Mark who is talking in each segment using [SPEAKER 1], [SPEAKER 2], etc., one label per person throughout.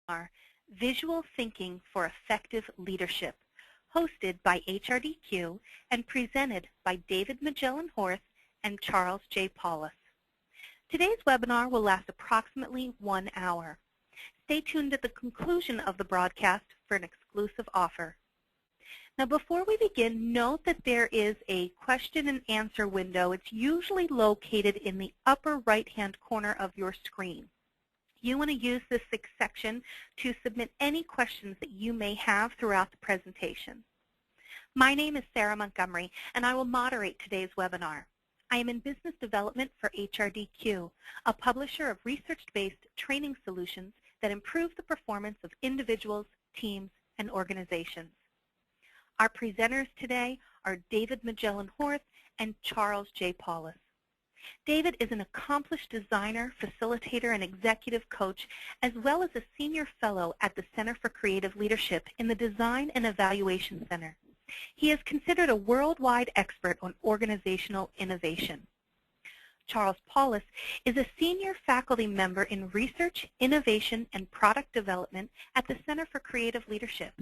[SPEAKER 1] webinar, Visual Thinking for Effective Leadership, hosted by HRDQ and presented by David Magellan Horth and Charles J. Palus. Today's webinar will last approximately 1 hour. Stay tuned at the conclusion of the broadcast for an exclusive offer. Now, before we begin, note that there is a question and answer window. It's usually located in the upper right-hand corner of your screen. You want to use this section to submit any questions that you may have throughout the presentation. My name is Sarah Montgomery, and I will moderate today's webinar. I am in business development for HRDQ, a publisher of research-based training solutions that improve the performance of individuals, teams, and organizations. Our presenters today are David Magellan Horth and Charles J. Palus. David is an accomplished designer, facilitator, and executive coach, as well as a senior fellow at the Center for Creative Leadership in the Design and Evaluation Center. He is considered a worldwide expert on organizational innovation. Charles Palus is a senior faculty member in research, innovation, and product development at the Center for Creative Leadership.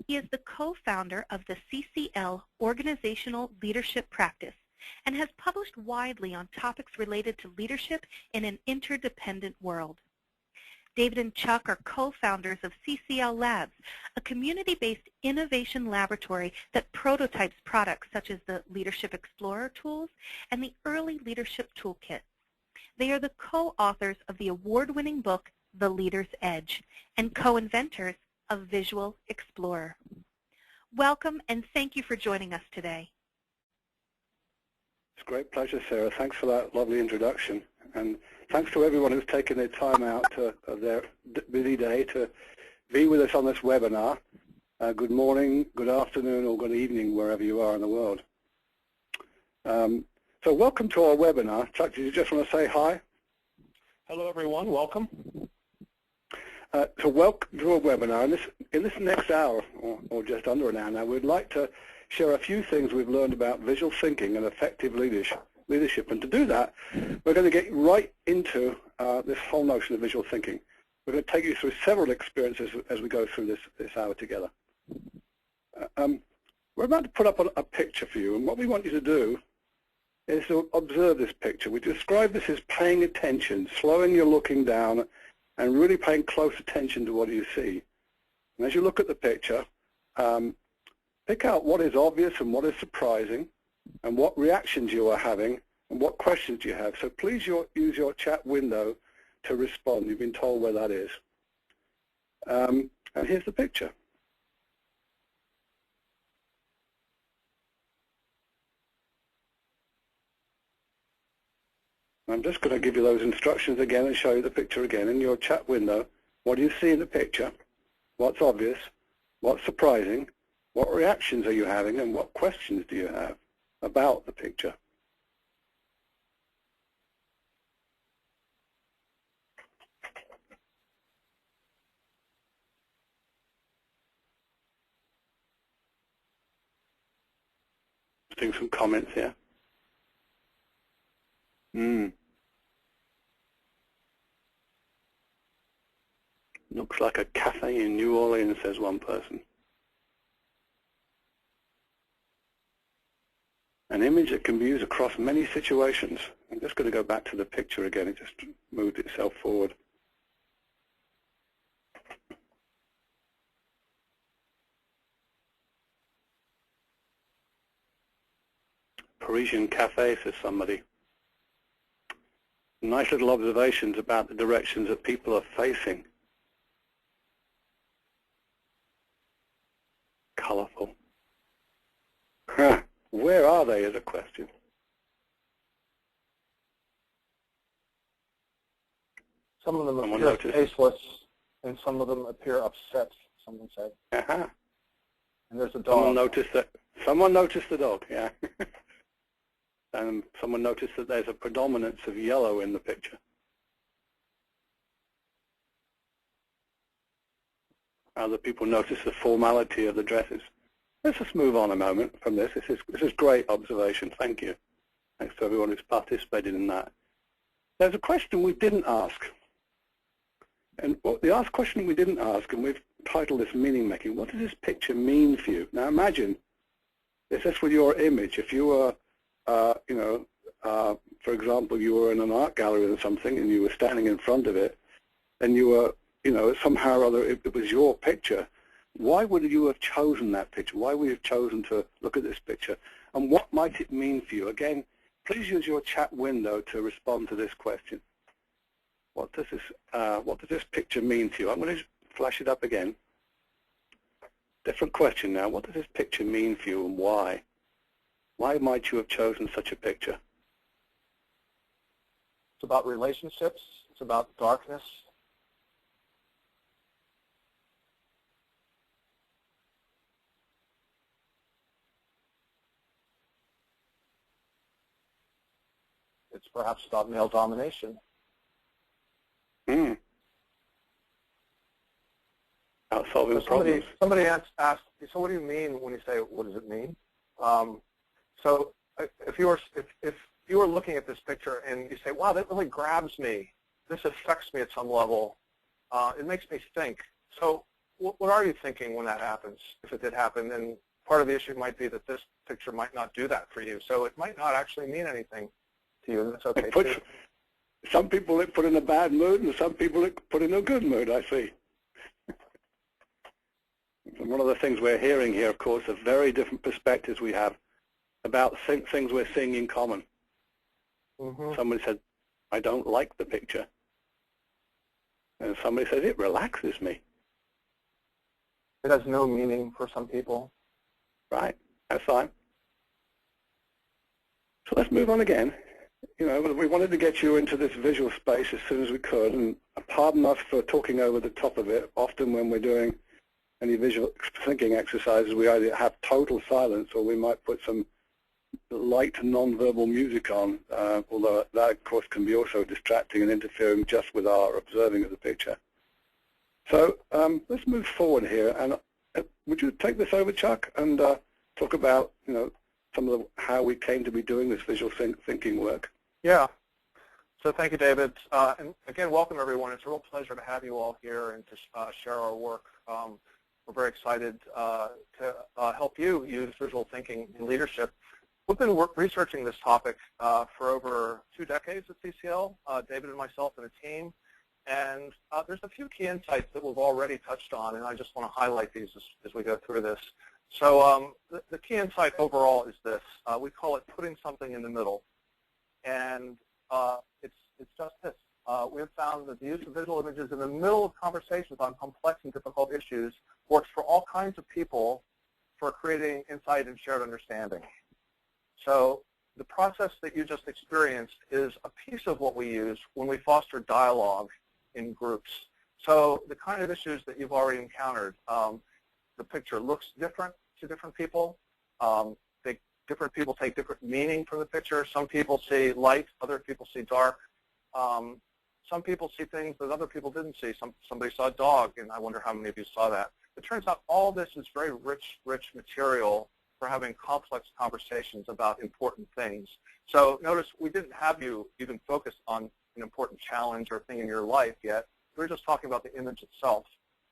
[SPEAKER 1] He is the co-founder of the CCL Organizational Leadership Practice and has published widely on topics related to leadership in an interdependent world. David and Chuck are co-founders of CCL Labs, a community-based innovation laboratory that prototypes products such as the Leadership Explorer tools and the Early Leadership Toolkit. They are the co-authors of the award-winning book, The Leader's Edge, and co-inventors of Visual Explorer. Welcome, and thank you for joining us today.
[SPEAKER 2] It's a great pleasure, Sarah. Thanks for that lovely introduction. And thanks to everyone who's taken their time out of their busy day to be with us on this webinar. Good morning, good afternoon, or good evening, wherever you are in the world. So welcome to our webinar. Chuck, did you just want to say hi?
[SPEAKER 3] Hello, everyone. Welcome.
[SPEAKER 2] So welcome to our webinar. In this next hour, or just under an hour now, we'd like to share a few things we've learned about visual thinking and effective leadership. And to do that, we're going to get right into this whole notion of visual thinking. We're going to take you through several experiences as we go through this hour together. We're about to put up a picture for you, and what we want you to do is to observe this picture. We describe this as paying attention, slowing your looking down, and really paying close attention to what you see. And as you look at the picture, pick out what is obvious and what is surprising, and what reactions you are having, and what questions you have. So please use your chat window to respond. You've been told where that is. And here's the picture. I'm just going to give you those instructions again and show you the picture again. In your chat window, what do you see in the picture? What's obvious? What's surprising? What reactions are you having? And what questions do you have about the picture? Doing some comments here. Looks like a cafe in New Orleans, says one person. An image that can be used across many situations. I'm just going to go back to the picture again. It just moved itself forward. Parisian cafe, says somebody. Nice little observations about the directions that people are facing. Colorful. Where are they is a question.
[SPEAKER 3] Some of them appear faceless, and some of them appear upset, someone said.
[SPEAKER 2] And
[SPEAKER 3] there's a dog.
[SPEAKER 2] Someone noticed the dog, yeah. And someone noticed that there's a predominance of yellow in the picture. Other people notice the formality of the dresses. Let's just move on a moment from this. This is great observation. Thank you. Thanks to everyone who's participated in that. There's a question we didn't ask. And the question we didn't ask, and we've titled this meaning making, what does this picture mean for you? Now imagine, it's just with your image. If you were, for example, you were in an art gallery or something and you were standing in front of it and you were, somehow or other it was your picture, why would you have chosen that picture? Why would you have chosen to look at this picture? And what might it mean for you? Again, please use your chat window to respond to this question. What does this picture mean to you? I'm going to flash it up again. Different question now. What does this picture mean for you and why? Why might you have chosen such a picture?
[SPEAKER 3] It's about relationships. It's about darkness. It's perhaps about male domination.
[SPEAKER 2] Out solving problems.
[SPEAKER 3] Somebody asked, so what do you mean when you say, what does it mean? So if you were looking at this picture and you say, wow, that really grabs me, this affects me at some level, it makes me think. So what are you thinking when that happens, if it did happen? And part of the issue might be that this picture might not do that for you. So it might not actually mean anything to you, and that's okay too.
[SPEAKER 2] Some people it put in a bad mood, and some people it put in a good mood, I see. And one of the things we're hearing here, of course, are very different perspectives we have about things we're seeing in common.
[SPEAKER 3] Mm-hmm.
[SPEAKER 2] Somebody said, I don't like the picture. And somebody said, it relaxes me.
[SPEAKER 3] It has no meaning for some people.
[SPEAKER 2] Right, that's fine. So let's move on again. We wanted to get you into this visual space as soon as we could, and pardon us for talking over the top of it. Often when we're doing any visual thinking exercises, we either have total silence or we might put some light non-verbal music on, although that, of course, can be also distracting and interfering just with our observing of the picture. So let's move forward here, and would you take this over, Chuck, and talk about, some of how we came to be doing this visual thinking work?
[SPEAKER 3] Yeah. So thank you, David. And again, welcome, everyone. It's a real pleasure to have you all here and to share our work. We're very excited to help you use visual thinking in leadership. We've been researching this topic for over 2 decades at CCL, David and myself and a team. And there's a few key insights that we've already touched on, and I just want to highlight these as we go through this. So the key insight overall is this. We call it putting something in the middle. And it's just this. We have found that the use of visual images in the middle of conversations on complex and difficult issues works for all kinds of people for creating insight and shared understanding. So the process that you just experienced is a piece of what we use when we foster dialogue in groups. So the kind of issues that you've already encountered, the picture looks different to different people. Different people take different meaning from the picture. Some people see light, other people see dark. Some people see things that other people didn't see. Somebody saw a dog, and I wonder how many of you saw that. It turns out all this is very rich material for having complex conversations about important things. So notice we didn't have you even focus on an important challenge or thing in your life yet. We're just talking about the image itself,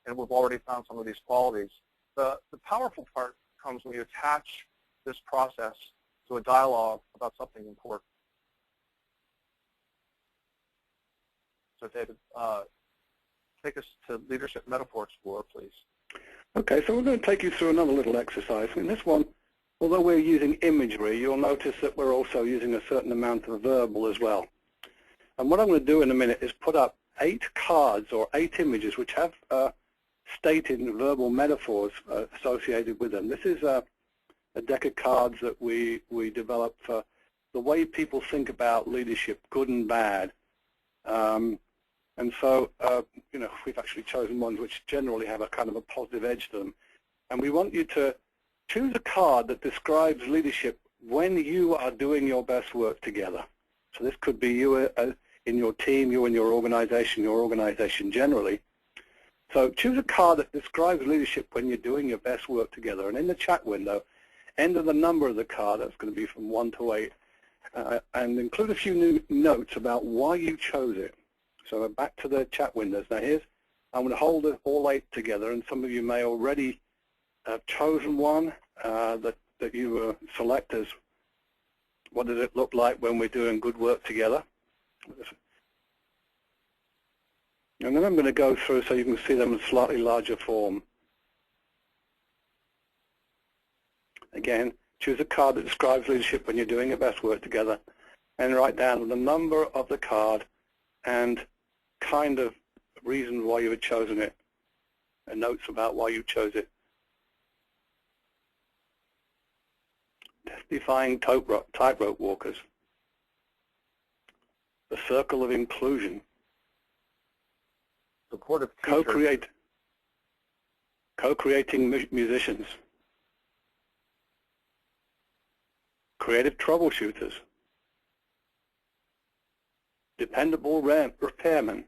[SPEAKER 3] and we've already found some of these qualities. The powerful part comes when you attach this process to a dialogue about something important. So David, take us to Leadership Metaphor Explorer, please.
[SPEAKER 2] Okay, so we're going to take you through another little exercise. In this one, although we're using imagery, you'll notice that we're also using a certain amount of verbal as well. And what I'm going to do in a minute is put up 8 cards or 8 images which have stated verbal metaphors associated with them. This is a deck of cards that we developed for the way people think about leadership, good and bad. And so, we've actually chosen ones which generally have a kind of a positive edge to them. And we want you to choose a card that describes leadership when you are doing your best work together. So this could be you in your team, you in your organization generally. So choose a card that describes leadership when you're doing your best work together. And in the chat window, enter the number of the card. That's going to be from 1 to 8. And include a few new notes about why you chose it. So we're back to the chat windows. Now I'm going to hold it all 8 together, and some of you may already have chosen one that you select as what does it look like when we're doing good work together. And then I'm going to go through so you can see them in slightly larger form. Again, choose a card that describes leadership when you're doing your best work together, and write down the number of the card and kind of reason why you had chosen it, and notes about why you chose it. Defying tightrope walkers. The circle of inclusion.
[SPEAKER 3] Supportive teachers.
[SPEAKER 2] Co-creating musicians. Creative troubleshooters. Dependable repairmen.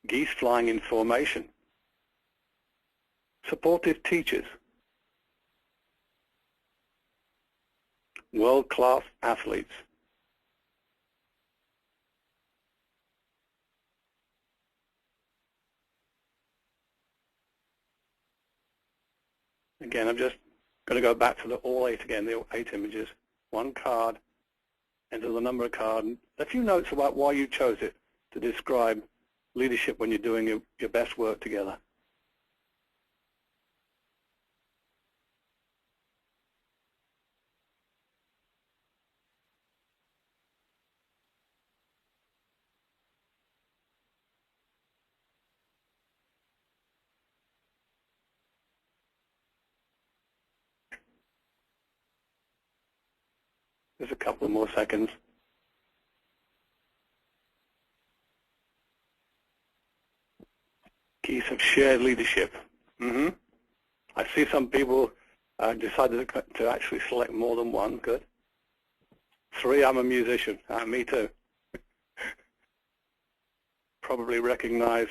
[SPEAKER 2] Geese flying in formation. Supportive teachers. World-class athletes. Again, I'm just going to go back to the all 8 again, the 8 images. One card, enter the number of card, and a few notes about why you chose it to describe leadership when you're doing your best work together. Just a couple more seconds. Keys of shared leadership. I see some people decided to actually select more than one. Good. 3, I'm a musician. Me too. Probably recognize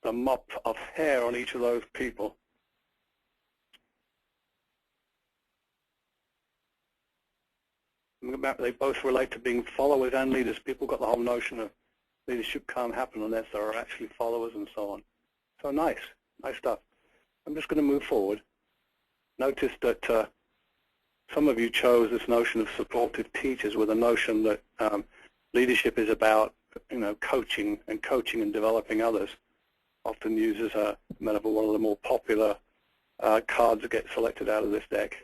[SPEAKER 2] the mop of hair on each of those people. They both relate to being followers and leaders. People got the whole notion of leadership can't happen unless there are actually followers and so on. So nice stuff. I'm just going to move forward. Notice that some of you chose this notion of supportive teachers with a notion that leadership is about, coaching and developing others. Often used as a metaphor, one of the more popular cards that get selected out of this deck.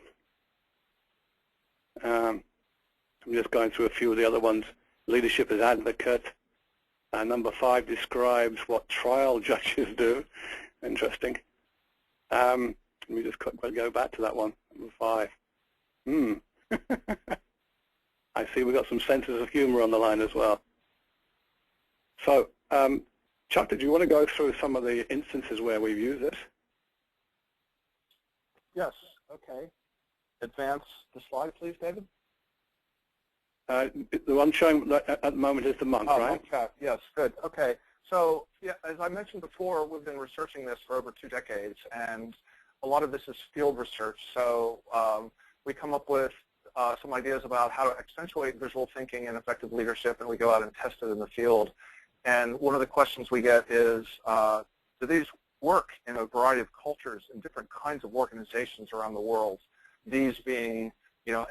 [SPEAKER 2] I'm just going through a few of the other ones. Leadership as advocate. Number 5 describes what trial judges do. Interesting. Let me just go back to that one. Number 5. I see we've got some senses of humor on the line as well. So, Chuck, did you want to go through some of the instances where we've used this?
[SPEAKER 3] Yes. Okay. Advance the slide, please, David.
[SPEAKER 2] The one showing at the moment is the month, right?
[SPEAKER 3] Okay. Yes, good. Okay. So, yeah, as I mentioned before, we've been researching this for over 2 decades, and a lot of this is field research. So we come up with some ideas about how to accentuate visual thinking and effective leadership, and we go out and test it in the field. And one of the questions we get is, do these work in a variety of cultures and different kinds of organizations around the world? These being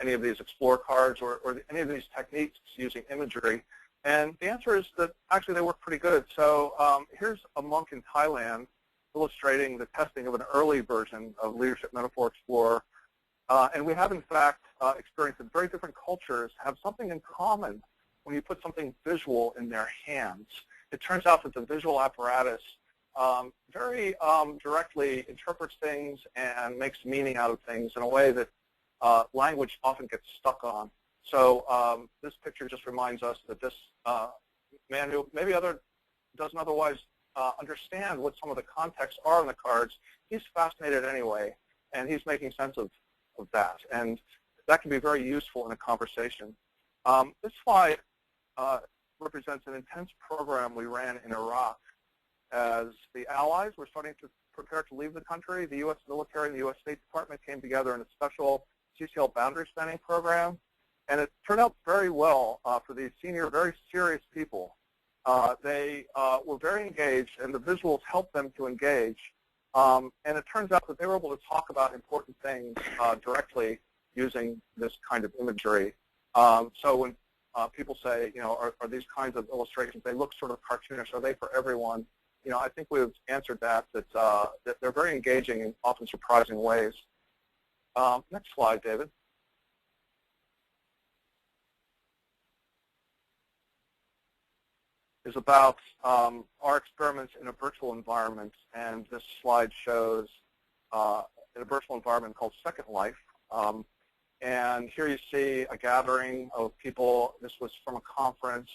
[SPEAKER 3] any of these explore cards or any of these techniques using imagery. And the answer is that actually they work pretty good. So here's a monk in Thailand illustrating the testing of an early version of Leadership Metaphor Explorer. And we have, in fact, experienced that very different cultures have something in common when you put something visual in their hands. It turns out that the visual apparatus very directly interprets things and makes meaning out of things in a way that language often gets stuck on. So this picture just reminds us that this man who maybe doesn't otherwise understand what some of the contexts are in the cards, he's fascinated anyway, and he's making sense of that. And that can be very useful in a conversation. This slide represents an intense program we ran in Iraq. As the Allies were starting to prepare to leave the country, the U.S. military and the U.S. State Department came together in a special CCL boundary spanning program. And it turned out very well for these senior, very serious people. They were very engaged, and the visuals helped them to engage. And it turns out that they were able to talk about important things directly using this kind of imagery. So when people say, are these kinds of illustrations, they look sort of cartoonish, are they for everyone? I think we've answered that they're very engaging in often surprising ways. Next slide, David. Is about our experiments in a virtual environment, and this slide shows in a virtual environment called Second Life. And here you see a gathering of people. This was from a conference,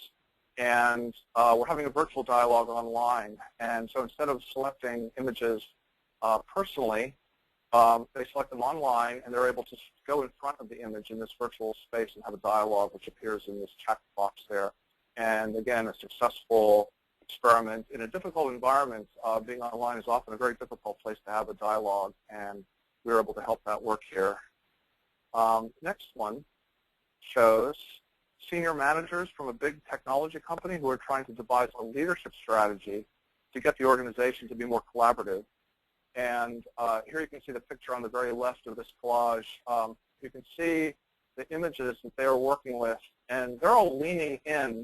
[SPEAKER 3] and we're having a virtual dialogue online. And so instead of selecting images personally, they select them online, and they're able to go in front of the image in this virtual space and have a dialogue, which appears in this chat box there. And again, a successful experiment in a difficult environment. Being online is often a very difficult place to have a dialogue, and we were able to help that work here. Next one shows senior managers from a big technology company who are trying to devise a leadership strategy to get the organization to be more collaborative. And here you can see the picture on the very left of this collage. You can see the images that they are working with, and they're all leaning in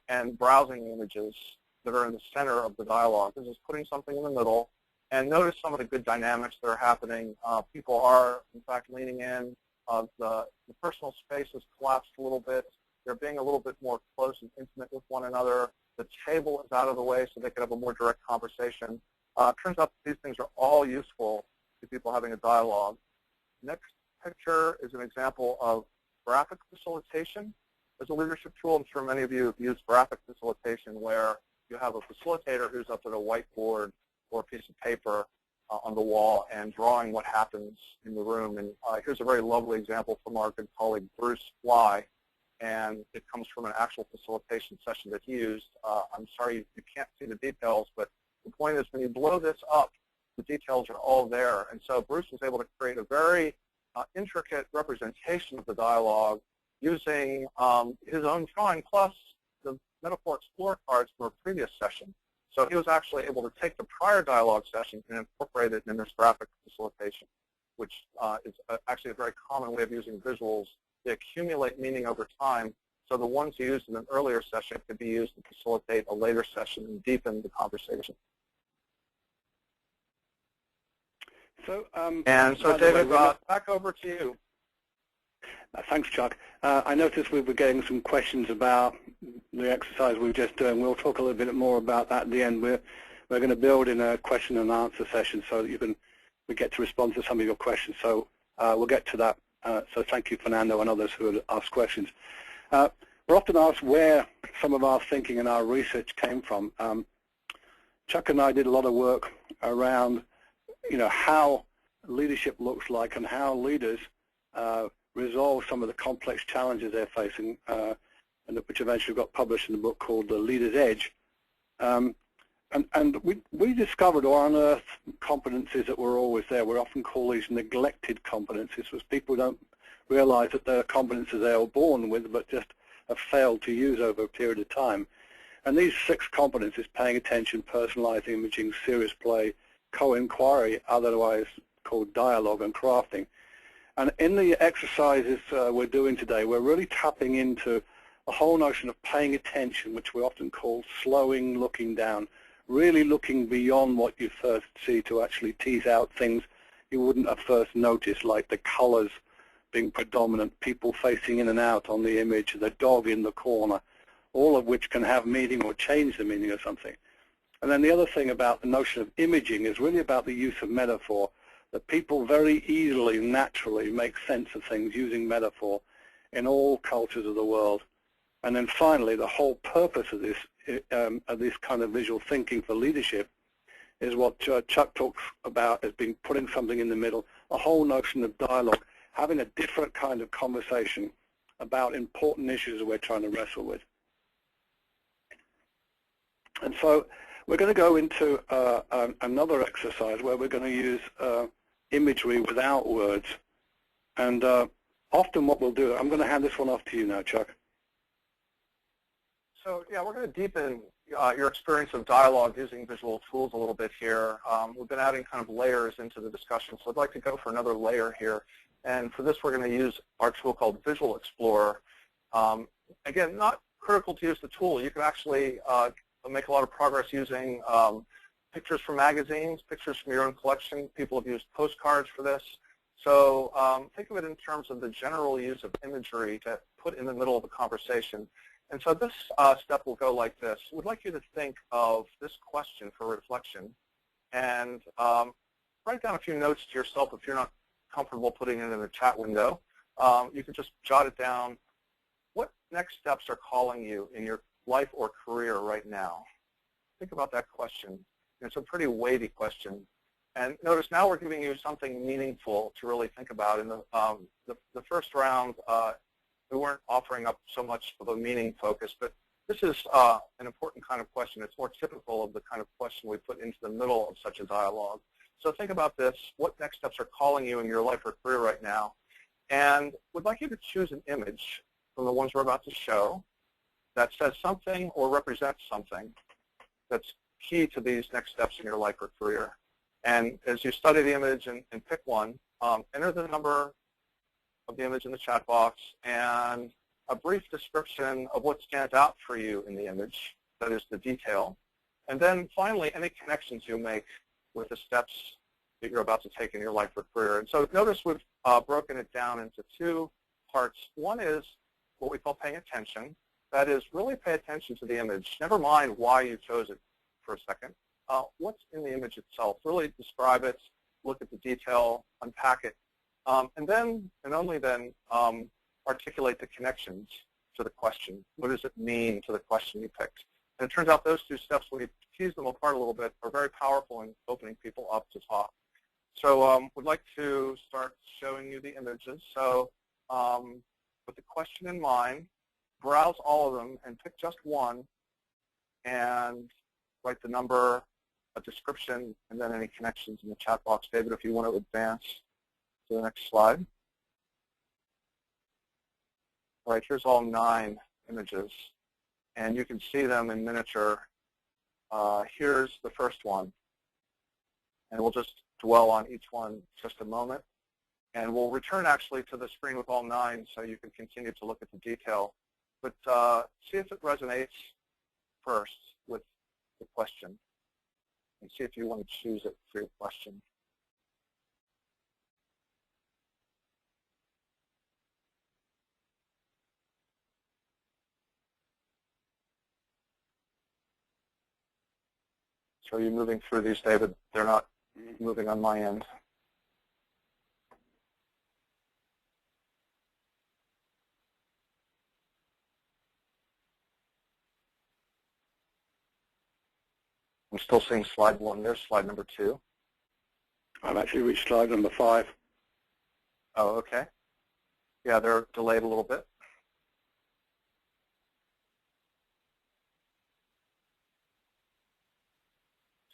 [SPEAKER 3] and browsing images that are in the center of the dialogue. This is putting something in the middle. And notice some of the good dynamics that are happening. People are, in fact, leaning in. The personal space has collapsed a little bit. They're being a little bit more close and intimate with one another. The table is out of the way so they can have a more direct conversation. Turns out that these things are all useful to people having a dialogue. Next picture is an example of graphic facilitation as a leadership tool. I'm sure many of you have used graphic facilitation, where you have a facilitator who's up at a whiteboard or a piece of paper on the wall and drawing what happens in the room. And here's a very lovely example from our good colleague Bruce Fly, and it comes from an actual facilitation session that he used. I'm sorry you can't see the details, but the point is when you blow this up, the details are all there. And so Bruce was able to create a very intricate representation of the dialogue using his own drawing plus the Metaphor Explorer cards from a previous session. So he was actually able to take the prior dialogue session and incorporate it in this graphic facilitation, which is actually a very common way of using visuals. They accumulate meaning over time, so the ones you used in an earlier session could be used to facilitate a later session and deepen the conversation.
[SPEAKER 2] So,
[SPEAKER 3] David, back over to you.
[SPEAKER 2] Thanks, Chuck. I noticed we were getting some questions about the exercise we were just doing. We'll talk a little bit more about that at the end. We're going to build in a question and answer session so that we get to respond to some of your questions. So we'll get to that. So thank you, Fernando, and others who have asked questions. We're often asked where some of our thinking and our research came from. Chuck and I did a lot of work around, how leadership looks like and how leaders resolve some of the complex challenges they're facing, and which eventually got published in a book called The Leader's Edge. And we discovered or unearthed competencies that were always there. We often call these neglected competencies, because people don't realize that they're competencies they are born with but just have failed to use over a period of time. And these 6 competencies, paying attention, personalizing, imaging, serious play, co-inquiry, otherwise called dialogue, and crafting. And in the exercises we're doing today, we're really tapping into a whole notion of paying attention, which we often call slowing, looking down, really looking beyond what you first see to actually tease out things you wouldn't have first noticed, like the colors being predominant, people facing in and out on the image, the dog in the corner, all of which can have meaning or change the meaning of something. And then the other thing about the notion of imaging is really about the use of metaphor, that people very easily, naturally make sense of things using metaphor in all cultures of the world. And then finally, the whole purpose of this kind of visual thinking for leadership is what Chuck talks about as being putting something in the middle, a whole notion of dialogue, having a different kind of conversation about important issues that we're trying to wrestle with. And so we're going to go into another exercise where we're going to use imagery without words. And often what we'll do, I'm going to hand this one off to you now, Chuck.
[SPEAKER 3] So yeah, we're going to deepen your experience of dialogue using visual tools a little bit here. We've been adding kind of layers into the discussion, so I'd like to go for another layer here. And for this, we're going to use our tool called Visual Explorer. Again, not critical to use the tool. You can actually make a lot of progress using pictures from magazines, pictures from your own collection. People have used postcards for this. So think of it in terms of the general use of imagery to put in the middle of a conversation. And so this step will go like this. We'd like you to think of this question for reflection and write down a few notes to yourself if you're not comfortable putting it in the chat window. You can just jot it down. What next steps are calling you in your life or career right now? Think about that question. It's a pretty weighty question. And notice now we're giving you something meaningful to really think about. In the first round, we weren't offering up so much of a meaning focus, but this is an important kind of question. It's more typical of the kind of question we put into the middle of such a dialogue. So think about this. What next steps are calling you in your life or career right now? And we'd like you to choose an image from the ones we're about to show that says something or represents something that's key to these next steps in your life or career. And as you study the image and pick one, enter the number of the image in the chat box and a brief description of what stands out for you in the image, that is the detail. And then finally, any connections you make with the steps that you're about to take in your life or career. And so notice we've broken it down into two parts. One is what we call paying attention. That is, really pay attention to the image. Never mind why you chose it for a second. What's in the image itself? Really describe it, look at the detail, unpack it, and then, and only then, articulate the connections to the question. What does it mean to the question you picked? And it turns out those two steps, when you tease them apart a little bit, are very powerful in opening people up to talk. So we'd like to start showing you the images. So with the question in mind, browse all of them and pick just one and write the number, a description, and then any connections in the chat box. David, if you want to advance to the next slide. All right, here's all 9 images, and you can see them in miniature. Here's the first one, and we'll just dwell on each one just a moment. And we'll return actually to the screen with all 9 so you can continue to look at the detail. But see if it resonates first with the question, and see if you want to choose it for your question. So are you moving through these, David? They're not moving on my end. I'm still seeing slide 1. There's slide number 2.
[SPEAKER 2] I've actually reached slide number 5.
[SPEAKER 3] Oh, okay. Yeah, they're delayed a little bit.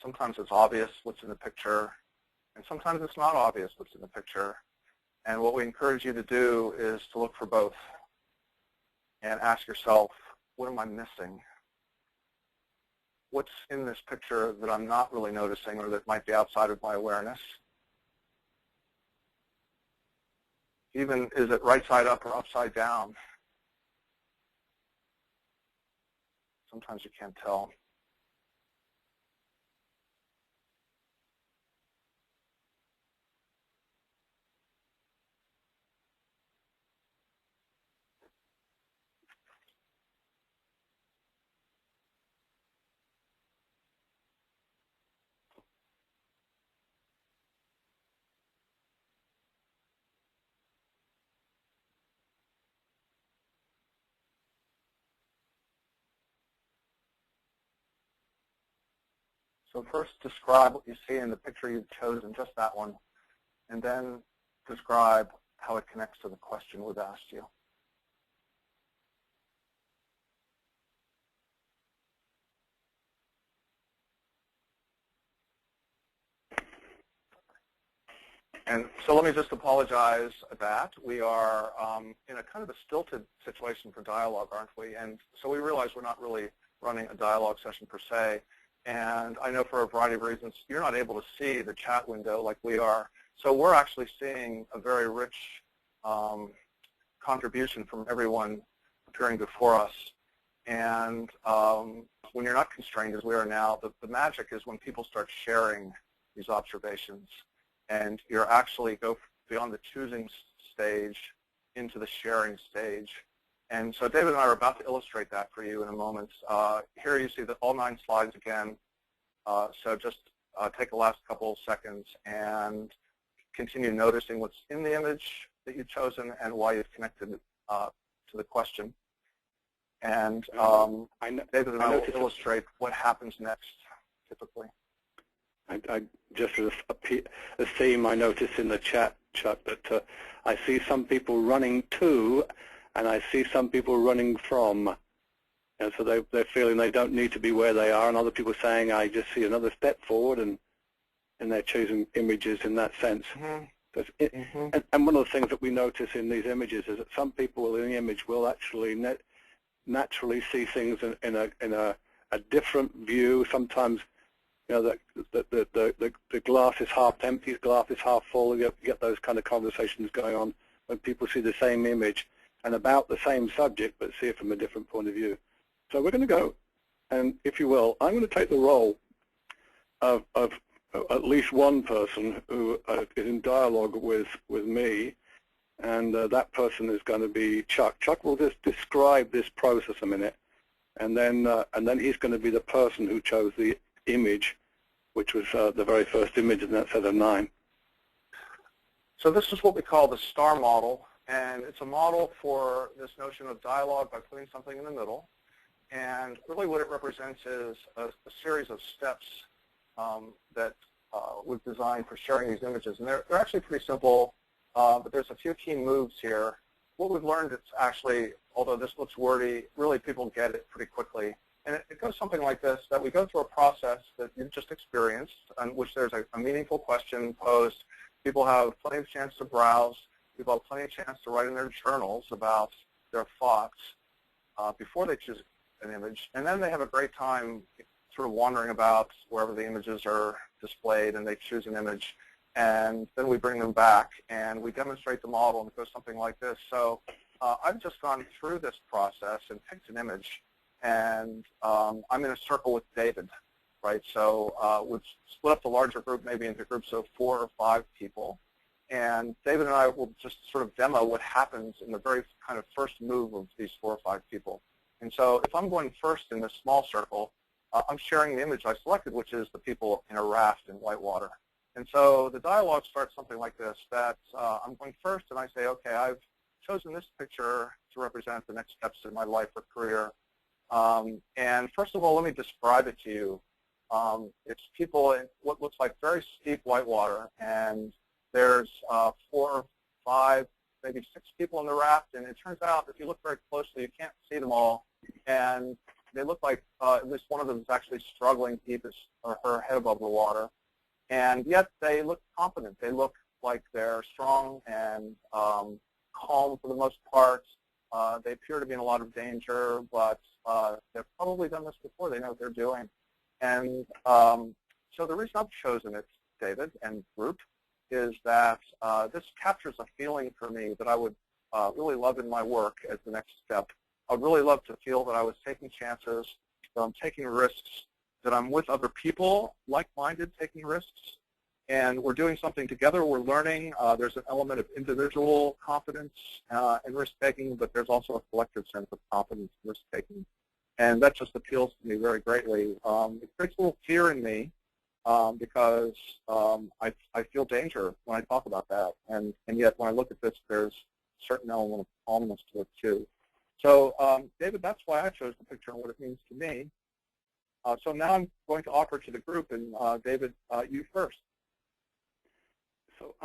[SPEAKER 3] Sometimes it's obvious what's in the picture, and sometimes it's not obvious what's in the picture. And what we encourage you to do is to look for both and ask yourself, what am I missing? What's in this picture that I'm not really noticing or that might be outside of my awareness? Even, is it right side up or upside down? Sometimes you can't tell. So first describe what you see in the picture you've chosen, just that one, and then describe how it connects to the question we've asked you. And so let me just apologize that we are in a kind of a stilted situation for dialogue, aren't we? And so we realize we're not really running a dialogue session per se. And I know for a variety of reasons you're not able to see the chat window like we are. So we're actually seeing a very rich contribution from everyone appearing before us. And when you're not constrained as we are now, the magic is when people start sharing these observations. And you're actually go beyond the choosing stage into the sharing stage. And so David and I are about to illustrate that for you in a moment. Here you see all 9 slides again. So just take the last couple of seconds and continue noticing what's in the image that you've chosen and why you've connected to the question. And David and I will illustrate what happens next, typically.
[SPEAKER 2] I just as a theme I noticed in the chat, Chuck, that I see some people running to, and I see some people running from. And so they're feeling they don't need to be where they are, and other people saying, I just see another step forward, and they're choosing images in that sense. Mm-hmm. And one of the things that we notice in these images is that some people in the image will actually naturally see things in a different view. Sometimes, you know, the glass is half empty, glass is half full. You get those kind of conversations going on when people see the same image and about the same subject, but see it from a different point of view. So we're going to go, and if you will, I'm going to take the role of at least one person who is in dialogue with me, and that person is going to be Chuck. Chuck will just describe this process a minute, and then he's going to be the person who chose the image, which was the very first image in that set of 9.
[SPEAKER 3] So this is what we call the STAR model, and it's a model for this notion of dialogue by putting something in the middle. And really what it represents is a series of steps that we've designed for sharing these images. And they're actually pretty simple, but there's a few key moves here. What we've learned is actually, although this looks wordy, really people get it pretty quickly. And it goes something like this, that we go through a process that you've just experienced, in which there's a meaningful question posed. People have plenty of chance to browse. People have plenty of chance to write in their journals about their thoughts before they choose an image. And then they have a great time sort of wandering about wherever the images are displayed, and they choose an image. And then we bring them back, and we demonstrate the model, and it goes something like this. So I've just gone through this process and picked an image. And I'm in a circle with David, right? So we've split up the larger group maybe into groups of 4 or 5 people. And David and I will just sort of demo what happens in the very kind of first move of these 4 or 5 people. And so if I'm going first in this small circle, I'm sharing the image I selected, which is the people in a raft in white water. And so the dialogue starts something like this, that I'm going first, and I say, okay, I've chosen this picture to represent the next steps in my life or career. And first of all, let me describe it to you. It's people in what looks like very steep white water, and there's 4 or 5, maybe 6 people in the raft, and it turns out if you look very closely, you can't see them all, and they look like at least one of them is actually struggling to keep his or her head above the water, and yet they look confident. They look like they're strong and calm for the most part. They appear to be in a lot of danger, but they've probably done this before. They know what they're doing. And so the reason I've chosen it, David and group, is that this captures a feeling for me that I would really love in my work as the next step. I'd really love to feel that I was taking chances, that I'm taking risks, that I'm with other people, like-minded, taking risks, and we're doing something together. We're learning. There's an element of individual confidence and risk-taking, but there's also a collective sense of confidence and risk-taking. And that just appeals to me very greatly. It creates a little fear in me because I feel danger when I talk about that. And yet when I look at this, there's a certain element of calmness to it too. So David, that's why I chose the picture and what it means to me. So now I'm going to offer to the group, and David, you first.
[SPEAKER 2] So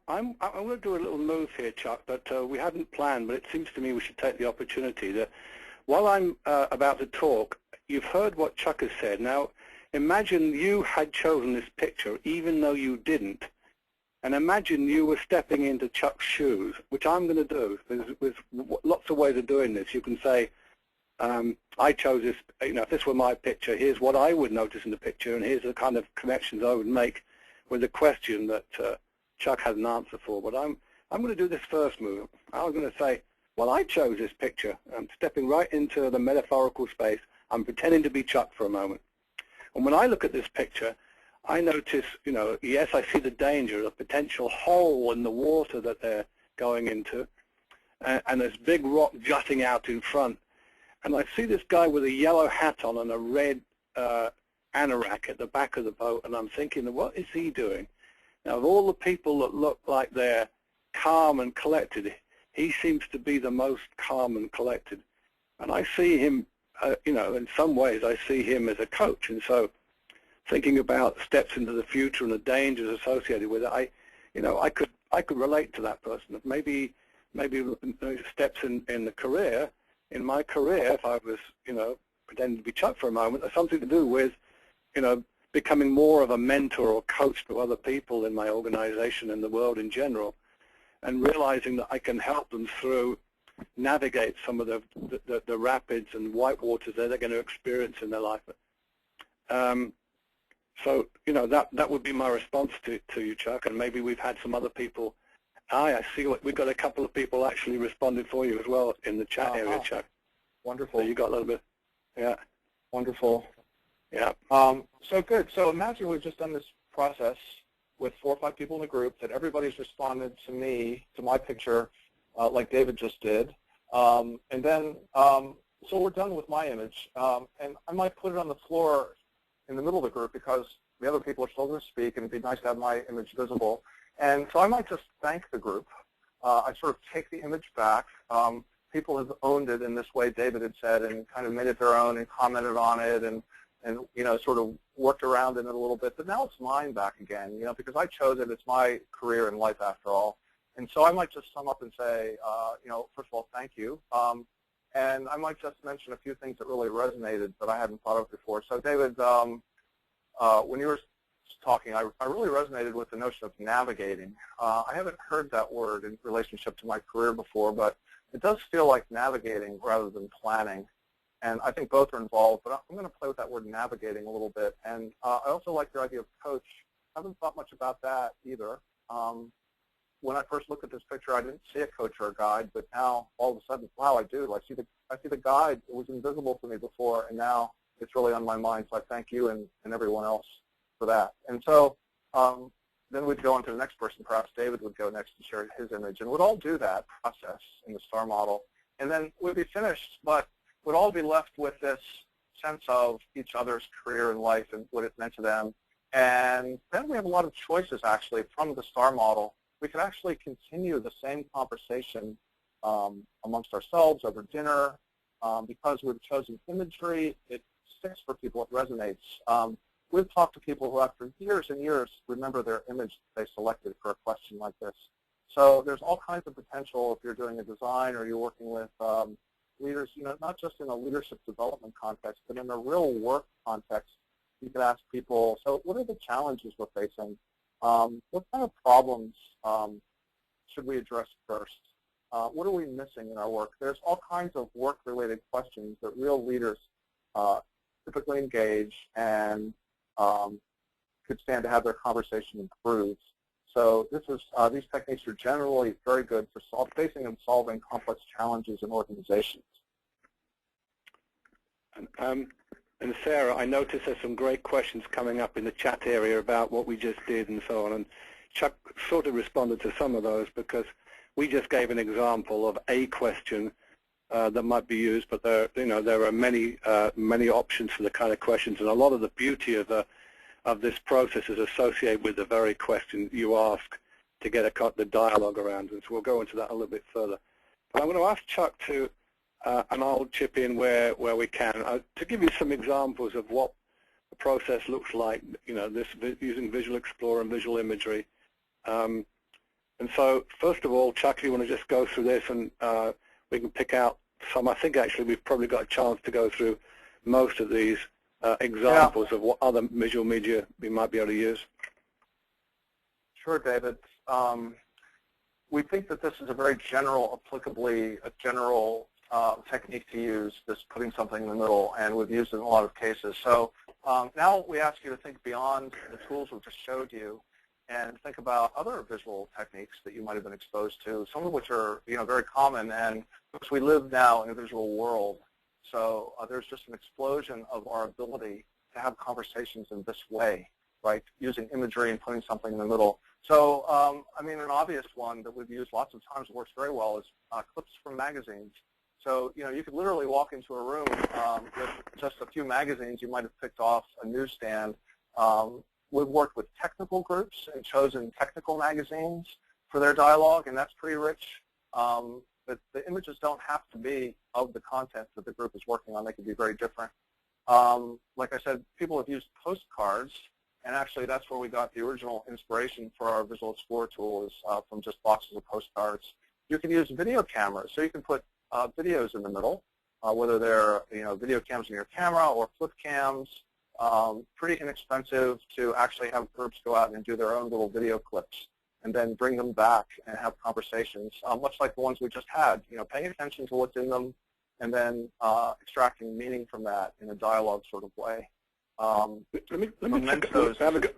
[SPEAKER 2] I'm going to do a little move here, Chuck, that we hadn't planned, but it seems to me we should take the opportunity. That while I'm about to talk, you've heard what Chuck has said. Now, imagine you had chosen this picture, even though you didn't, And imagine you were stepping into Chuck's shoes, which I'm going to do. There's lots of ways of doing this. You can say, I chose this, if this were my picture, here's what I would notice in the picture, and here's the kind of connections I would make with the question that Chuck has an answer for. But I'm going to do this first move. I'm going to say, well, I chose this picture. I'm stepping right into the metaphorical space. I'm pretending to be Chuck for a moment. And when I look at this picture, I notice, yes, I see the danger, the potential hole in the water that they're going into, and this big rock jutting out in front. And I see this guy with a yellow hat on and a red anorak at the back of the boat, and I'm thinking, what is he doing? Now, of all the people that look like they're calm and collected, he seems to be the most calm and collected. And I see him, in some ways, I see him as a coach. And so thinking about steps into the future and the dangers associated with it, I could relate to that person. Maybe steps in the career, in my career, if I was, pretending to be Chuck for a moment, has something to do with, becoming more of a mentor or coach to other people in my organization and the world in general, and realizing that I can help them through, navigate some of the rapids and white waters that they're going to experience in their life. So, that would be my response to you, Chuck, and maybe we've had some other people. I see we've got a couple of people actually responded for you as well in the chat area, Chuck.
[SPEAKER 3] Wonderful.
[SPEAKER 2] So you got a little bit, yeah.
[SPEAKER 3] Wonderful.
[SPEAKER 2] Yeah.
[SPEAKER 3] So good. So imagine we've just done this process with 4 or 5 people in the group, that everybody's responded to me, to my picture, like David just did. And then, so we're done with my image. And I might put it on the floor in the middle of the group because the other people are still going to speak, and it'd be nice to have my image visible. And so I might just thank the group. I sort of take the image back. People have owned it in this way David had said, and kind of made it their own and commented on it, and sort of worked around in it a little bit. But now it's mine back again, because I chose it. It's my career in life after all. And so I might just sum up and say, first of all, thank you. And I might just mention a few things that really resonated that I hadn't thought of before. So David, when you were talking, I really resonated with the notion of navigating. I haven't heard that word in relationship to my career before, but it does feel like navigating rather than planning. And I think both are involved, but I'm going to play with that word navigating a little bit. And I also like your idea of coach. I haven't thought much about that either. When I first looked at this picture, I didn't see a coach or a guide, but now all of a sudden, wow, I do. I see the guide. It was invisible to me before, and now it's really on my mind. So I thank you and everyone else for that. And so then we'd go on to the next person. Perhaps David would go next and share his image, and we'd all do that process in the STAR model. And then we'd be finished, but we'd all be left with this sense of each other's career and life and what it meant to them. And then we have a lot of choices, actually, from the STAR model. We could actually continue the same conversation amongst ourselves over dinner because we've chosen imagery. It sticks for people. It resonates. We've talked to people who, after years and years, remember their image they selected for a question like this. So there's all kinds of potential if you're doing a design or you're working with leaders, not just in a leadership development context, but in a real work context. You could ask people, so what are the challenges we're facing? What kind of problems should we address first? What are we missing in our work? There's all kinds of work-related questions that real leaders typically engage and could stand to have their conversation improved. So these techniques are generally very good for facing and solving complex challenges in organizations.
[SPEAKER 2] And Sarah, I noticed there's some great questions coming up in the chat area about what we just did and so on. And Chuck sort of responded to some of those because we just gave an example of a question that might be used, but there are many options for the kind of questions, and a lot of the beauty of this process is associated with the very question you ask to get the dialogue around. And so we'll go into that a little bit further. But I'm going to ask Chuck to. And I'll chip in where we can to give you some examples of what the process looks like. This using Visual Explorer and visual imagery. And so, first of all, Chuck, you want to just go through this, and we can pick out some. I think actually we've probably got a chance to go through most of these examples of what other visual media we might be able to use.
[SPEAKER 3] Sure, David. we think that this is a very general, technique to use, this putting something in the middle, and we've used it in a lot of cases. So now we ask you to think beyond the tools we just showed you and think about other visual techniques that you might have been exposed to, some of which are very common, and because we live now in a visual world. So there's just an explosion of our ability to have conversations in this way, right, using imagery and putting something in the middle. So, I mean, an obvious one that we've used lots of times, works very well, is clips from magazines. So, you could literally walk into a room with just a few magazines you might have picked off a newsstand. We've worked with technical groups and chosen technical magazines for their dialogue, and that's pretty rich. But the images don't have to be of the content that the group is working on. They can be very different. Like I said, people have used postcards, and actually that's where we got the original inspiration for our Visual Explorer tool, is from just boxes of postcards. You can use video cameras, so you can put videos in the middle, whether they're video cams in your camera or flip cams. Pretty inexpensive to actually have groups go out and do their own little video clips and then bring them back and have conversations, much like the ones we just had, paying attention to what's in them and then extracting meaning from that in a dialogue sort of way.
[SPEAKER 2] Let me have a go.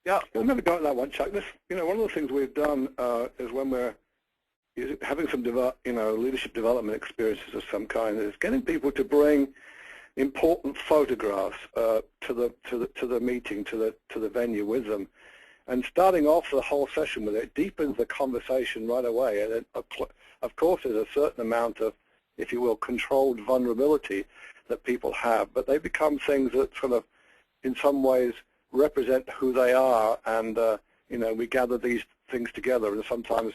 [SPEAKER 3] Yeah.
[SPEAKER 2] Let me go at that one, Chuck. This, one of the things we've done is when we're having some leadership development experiences of some kind, is getting people to bring important photographs to the meeting, to the venue with them, and starting off the whole session with it deepens the conversation right away. And of course, there's a certain amount of, if you will, controlled vulnerability that people have, but they become things that sort of, in some ways, represent who they are. And we gather these things together, and sometimes,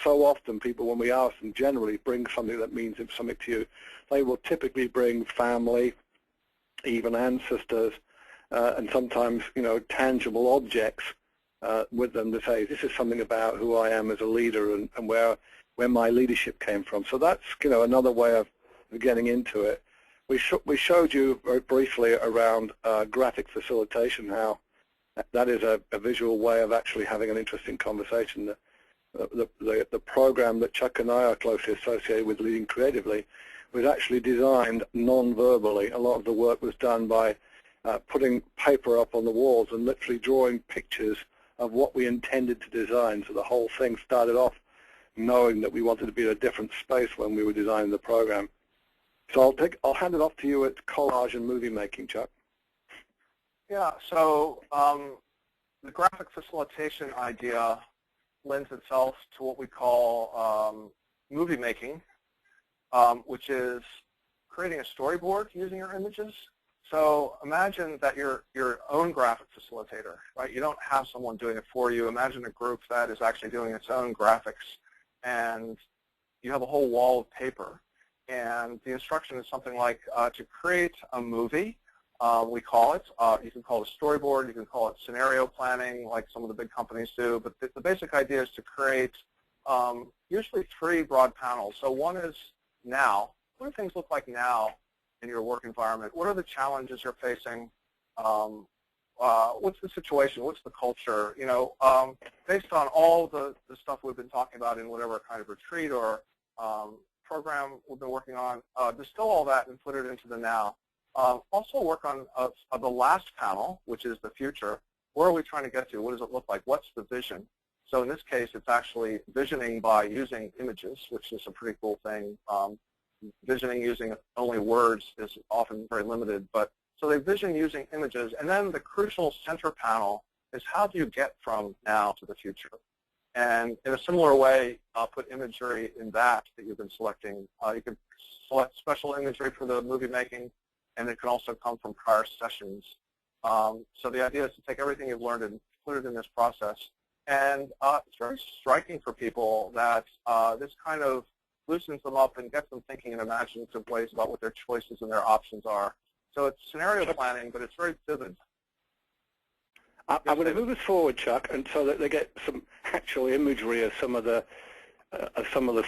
[SPEAKER 2] so often, people, when we ask them, generally bring something that means something to you. They will typically bring family, even ancestors, and sometimes, tangible objects with them to say, this is something about who I am as a leader and where my leadership came from. So that's, another way of getting into it. We showed you very briefly around graphic facilitation, how that is a visual way of actually having an interesting conversation. The program that Chuck and I are closely associated with, Leading Creatively, was actually designed non-verbally. A lot of the work was done by putting paper up on the walls and literally drawing pictures of what we intended to design. So the whole thing started off knowing that we wanted to be in a different space when we were designing the program. So I'll hand it off to you at collage and movie making, Chuck.
[SPEAKER 3] Yeah, so the graphic facilitation idea lends itself to what we call movie making, which is creating a storyboard using your images. So imagine that you're your own graphic facilitator, right? You don't have someone doing it for you. Imagine a group that is actually doing its own graphics, and you have a whole wall of paper. And the instruction is something like to create a movie, we call it. You can call it a storyboard. You can call it scenario planning, like some of the big companies do. But the basic idea is to create usually 3 broad panels. So one is now. What do things look like now in your work environment? What are the challenges you're facing? What's the situation? What's the culture? Based on all the stuff we've been talking about in whatever kind of retreat or program we've been working on, distill all that and put it into the now. Also work on the last panel, which is the future. Where are we trying to get to? What does it look like? What's the vision? So in this case, it's actually visioning by using images, which is a pretty cool thing. Visioning using only words is often very limited, but so they vision using images. And then the crucial center panel is how do you get from now to the future? And in a similar way, put imagery in that you've been selecting. You can select special imagery for the movie making, and it can also come from prior sessions. So the idea is to take everything you've learned and put it in this process. And it's very striking for people that this kind of loosens them up and gets them thinking in imaginative ways about what their choices and their options are. So it's scenario planning, but it's very vivid.
[SPEAKER 2] I'm going to move us forward, Chuck, and so that they get some actual imagery of some of the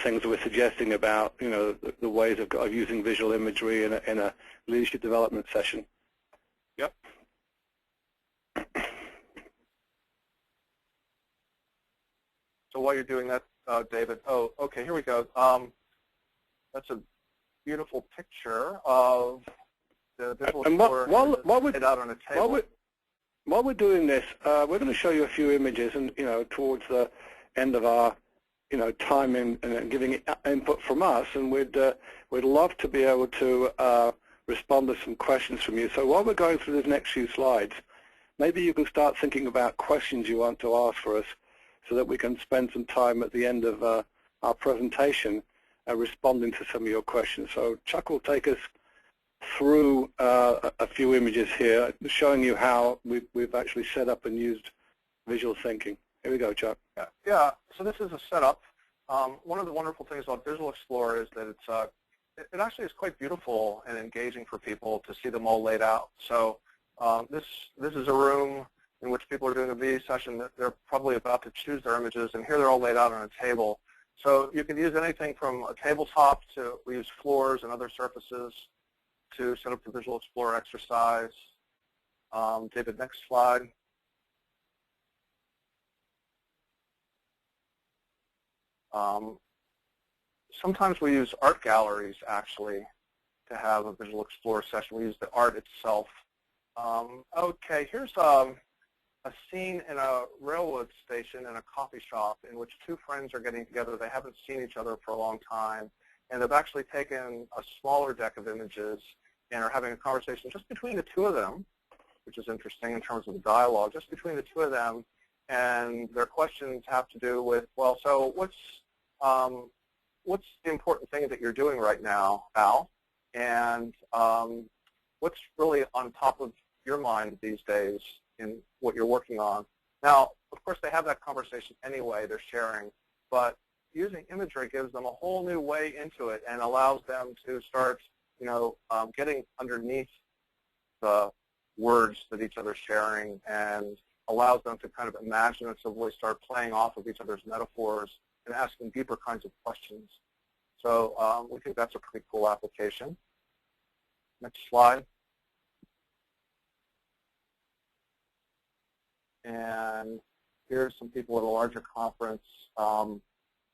[SPEAKER 2] things that we're suggesting about, the ways of using visual imagery in a leadership development session.
[SPEAKER 3] Yep. So while you're doing that, David, oh, okay, here we go. That's a beautiful picture of the visual explorer laid out on a table.
[SPEAKER 2] While we're doing this, we're going to show you a few images, and towards the end of our time and giving input from us, and we'd love to be able to respond to some questions from you. So while we're going through the next few slides, maybe you can start thinking about questions you want to ask for us, so that we can spend some time at the end of our presentation responding to some of your questions. So Chuck will take us through a few images here, showing you how we've actually set up and used visual thinking. Here we go, Chuck.
[SPEAKER 3] Yeah. So this is a setup. One of the wonderful things about Visual Explorer is that it actually is quite beautiful and engaging for people to see them all laid out. So this is a room in which people are doing a VE session. They're probably about to choose their images, and here they're all laid out on a table. So you can use anything from a tabletop to, we use floors and other surfaces to set up the Visual Explorer exercise. David, next slide. Sometimes we use art galleries, actually, to have a Visual Explorer session. We use the art itself. Okay, here's a scene in a railroad station in a coffee shop in which two friends are getting together. They haven't seen each other for a long time, and they've actually taken a smaller deck of images and are having a conversation just between the two of them, which is interesting in terms of the dialogue, just between the two of them, and their questions have to do with, well, so what's the important thing that you're doing right now, Al, and what's really on top of your mind these days in what you're working on? Now, of course, they have that conversation anyway, they're sharing, but using imagery gives them a whole new way into it and allows them to start, getting underneath the words that each other's sharing, and allows them to kind of imaginatively start playing off of each other's metaphors and asking deeper kinds of questions. So we think that's a pretty cool application. Next slide. And here's some people at a larger conference.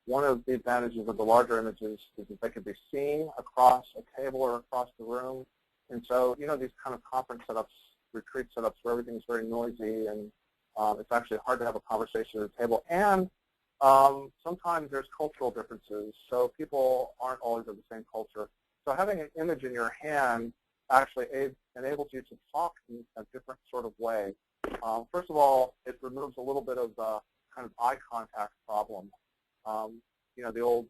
[SPEAKER 3] One of the advantages of the larger images is that they can be seen across a table or across the room. And so, these kind of conference setups, retreat setups where everything's very noisy and it's actually hard to have a conversation at a table. And sometimes there's cultural differences, so people aren't always of the same culture. So having an image in your hand actually enables you to talk in a different sort of way. First of all, it removes a little bit of the kind of eye contact problem. The old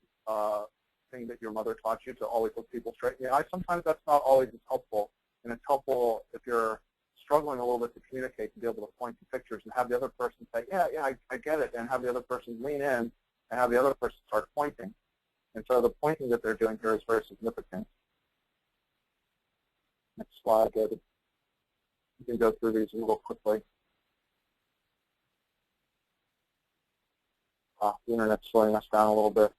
[SPEAKER 3] thing that your mother taught you to always look people straight in the eye. Sometimes that's not always as helpful, and it's helpful if you're struggling a little bit to communicate, to be able to point to pictures and have the other person say, yeah, I get it, and have the other person lean in and have the other person start pointing. And so the pointing that they're doing here is very significant. Next slide, David. You can go through these a little quickly. The internet's slowing us down a little bit.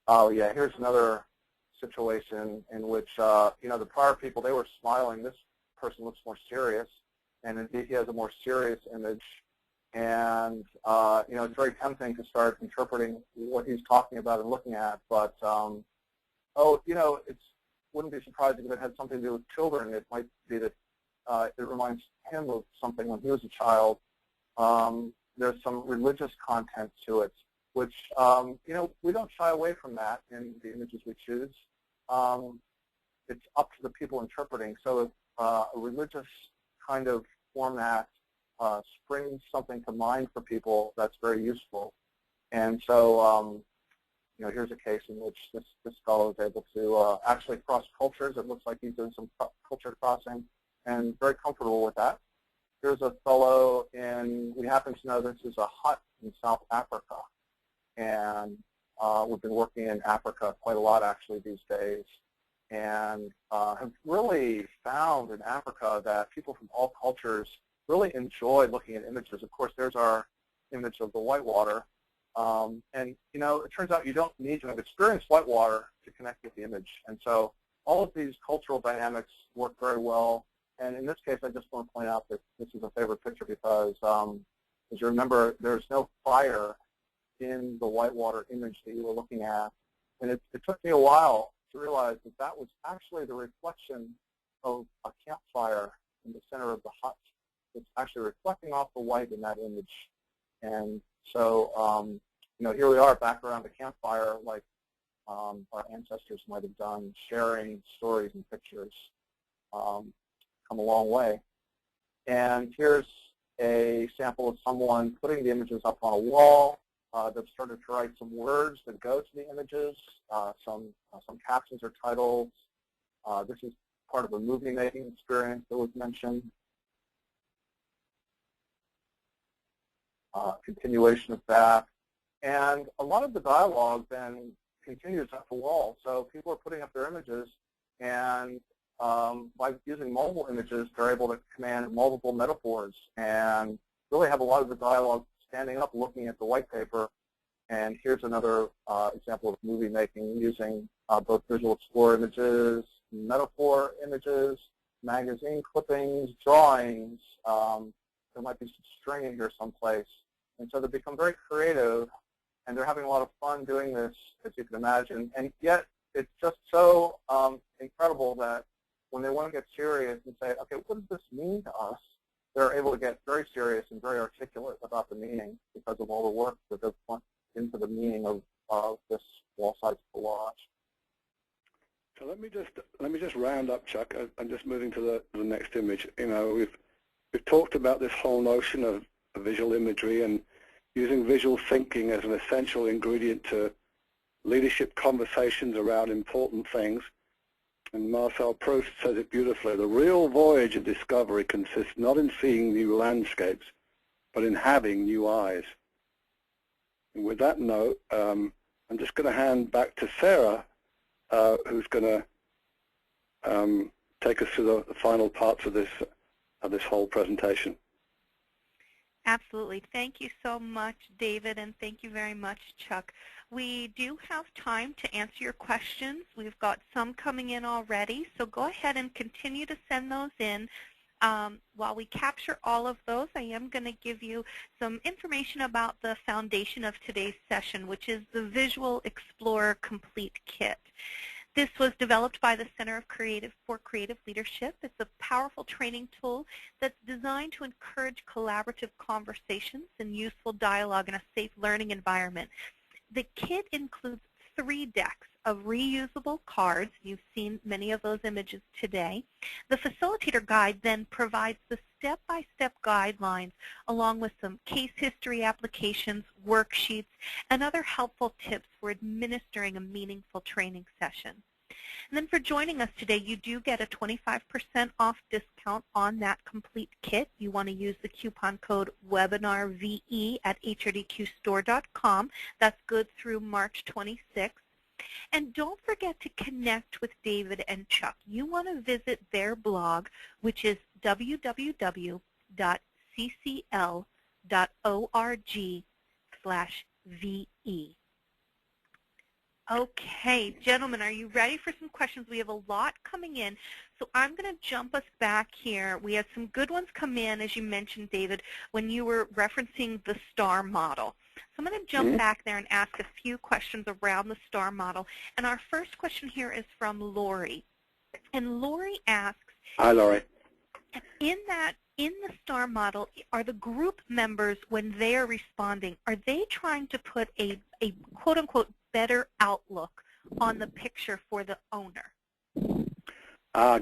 [SPEAKER 3] Oh, yeah, here's another situation in which, the prior people, they were smiling. This person looks more serious, and indeed he has a more serious image. And, it's very tempting to start interpreting what he's talking about and looking at. But, it wouldn't be surprising if it had something to do with children. It might be that it reminds him of something when he was a child. There's some religious content to it, which, we don't shy away from that in the images we choose. It's up to the people interpreting. So if a religious kind of format springs something to mind for people, that's very useful. And so, here's a case in which this fellow is able to actually cross cultures. It looks like he's doing some culture crossing and very comfortable with that. Here's a fellow we happen to know this is a hut in South Africa. And we've been working in Africa quite a lot actually these days, and have really found in Africa that people from all cultures really enjoy looking at images. Of course, there's our image of the whitewater. And, it turns out you don't need to have experienced whitewater to connect with the image. And so all of these cultural dynamics work very well And in this case, I just want to point out that this is a favorite picture because, as you remember, there's no fire in the whitewater image that you were looking at. And it took me a while to realize that that was actually the reflection of a campfire in the center of the hut. It's actually reflecting off the white in that image. And so, here we are back around the campfire like our ancestors might have done, sharing stories and pictures. Come a long way. And here's a sample of someone putting the images up on a wall. They've started to write some words that go to the images, some captions or titles. This is part of a movie-making experience that was mentioned. Continuation of that. And a lot of the dialogue then continues up the wall. So people are putting up their images, and by using multiple images, they're able to command multiple metaphors and really have a lot of the dialogue standing up looking at the white paper. And here's another example of movie making using both visual explore images, metaphor images, magazine clippings, drawings. There might be some string in here someplace. And so they become very creative, and they're having a lot of fun doing this, as you can imagine. And yet it's just so incredible that when they want to get serious and say, okay, what does this mean to us, they're able to get very serious and very articulate about the meaning because of all the work that they've put into the meaning of this wall-side collage.
[SPEAKER 2] So let me just round up, Chuck. I'm just moving to the next image. We've talked about this whole notion of visual imagery and using visual thinking as an essential ingredient to leadership conversations around important things. And Marcel Proust says it beautifully. The real voyage of discovery consists not in seeing new landscapes, but in having new eyes. And with that note, I'm just going to hand back to Sarah, who's going to take us through the final parts of this whole presentation.
[SPEAKER 1] Absolutely. Thank you so much, David, and thank you very much, Chuck. We do have time to answer your questions. We've got some coming in already, so go ahead and continue to send those in. While we capture all of those, I am going to give you some information about the foundation of today's session, which is the Visual Explorer Complete Kit. This was developed by the Center for Creative Leadership. It's a powerful training tool that's designed to encourage collaborative conversations and useful dialogue in a safe learning environment. The kit includes 3 decks of reusable cards. You've seen many of those images today. The facilitator guide then provides the step-by-step guidelines along with some case history applications, worksheets, and other helpful tips for administering a meaningful training session. And then for joining us today, you do get a 25% off discount on that complete kit. You want to use the coupon code WebinarVE at HRDQstore.com. That's good through March 26th. And don't forget to connect with David and Chuck. You want to visit their blog, which is www.ccl.org/VE. Okay, gentlemen, are you ready for some questions? We have a lot coming in, so I'm going to jump us back here. We had some good ones come in, as you mentioned, David, when you were referencing the STAR model. So I'm going to jump back there and ask a few questions around the STAR model. And our first question here is from Lori. And Lori asks,
[SPEAKER 2] hi, Lori.
[SPEAKER 1] In the STAR model, are the group members, when they are responding, are they trying to put a quote-unquote better outlook on the picture for the owner?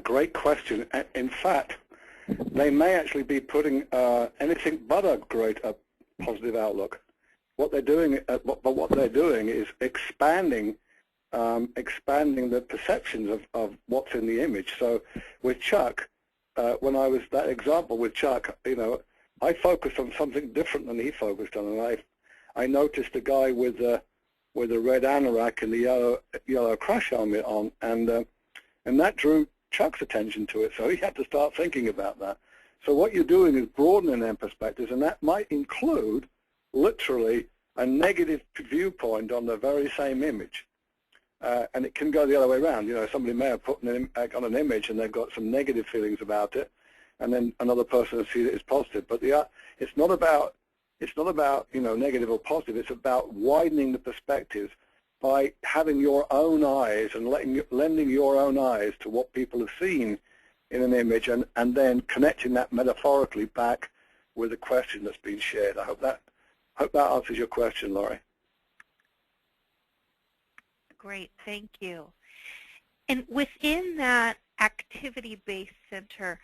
[SPEAKER 2] Great question. In fact, they may actually be putting anything but a great positive outlook. What they're doing, what they're doing is expanding the perceptions of what's in the image. So with Chuck, when I was that example with Chuck, I focused on something different than he focused on, and I noticed a guy with a red anorak and the yellow crash helmet on, and that drew Chuck's attention to it. So he had to start thinking about that. So what you're doing is broadening their perspectives, and that might include literally a negative viewpoint on the very same image. And it can go the other way around. Somebody may have put on an image and they've got some negative feelings about it, and then another person will see that it's positive. But it's not about negative or positive. It's about widening the perspectives by having your own eyes and lending your own eyes to what people have seen in an image, and then connecting that metaphorically back with a question that's been shared. I hope that answers your question, Laurie.
[SPEAKER 1] Great, thank you. And within that activity-based center,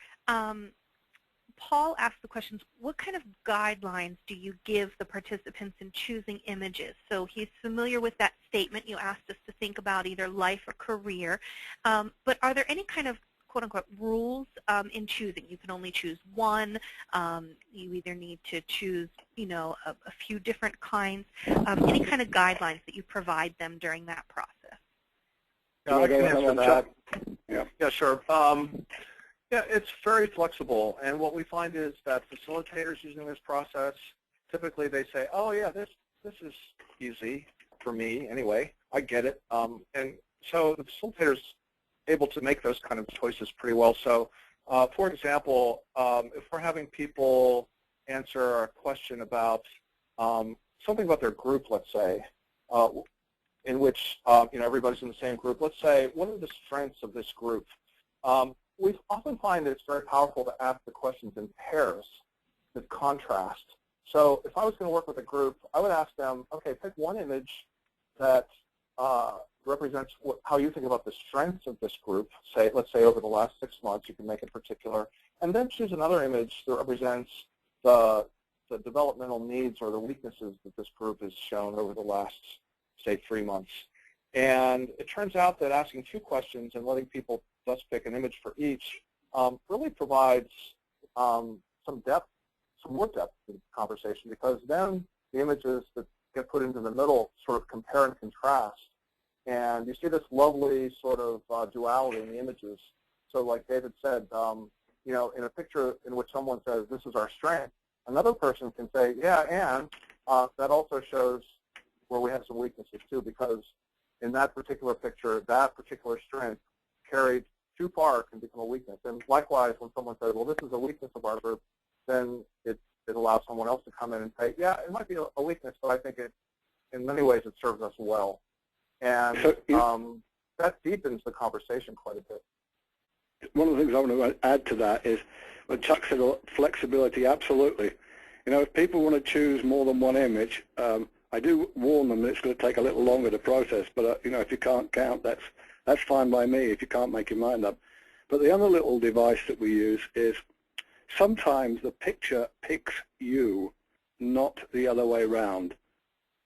[SPEAKER 1] Paul asked the questions, what kind of guidelines do you give the participants in choosing images? So he's familiar with that statement. You asked us to think about either life or career. But are there any kind of quote-unquote rules in choosing? You can only choose one. You either need to choose, a few different kinds. Any kind of guidelines that you provide them during that process?
[SPEAKER 3] I can answer that.
[SPEAKER 2] Yeah,
[SPEAKER 3] sure. Yeah, it's very flexible, and what we find is that facilitators using this process, typically they say, oh yeah, this is easy for me anyway, I get it. And so the facilitator's able to make those kind of choices pretty well. So for example, if we're having people answer a question about something about their group, let's say, in which everybody's in the same group, let's say, what are the strengths of this group? We often find that it's very powerful to ask the questions in pairs with contrast. So if I was going to work with a group, I would ask them, okay, pick one image that represents how you think about the strengths of this group, let's say over the last 6 months, you can make it particular, and then choose another image that represents the developmental needs or the weaknesses that this group has shown over the last, say, 3 months. And it turns out that asking 2 questions and letting people thus pick an image for each really provides some more depth to the conversation, because then the images that get put into the middle sort of compare and contrast. And you see this lovely sort of duality in the images. So like David said, in a picture in which someone says, this is our strength, another person can say, yeah, and that also shows where we have some weaknesses too, because in that particular picture, that particular strength carried too far can become a weakness. And likewise, when someone says, well, this is a weakness of our group, then it allows someone else to come in and say, yeah, it might be a weakness, but I think in many ways it serves us well. And that deepens the conversation quite a bit.
[SPEAKER 2] One of the things I want to add to that is, when Chuck said flexibility, absolutely. If people want to choose more than one image, I do warn them that it's going to take a little longer to process, but if you can't count, that's fine by me if you can't make your mind up. But the other little device that we use is sometimes the picture picks you, not the other way around.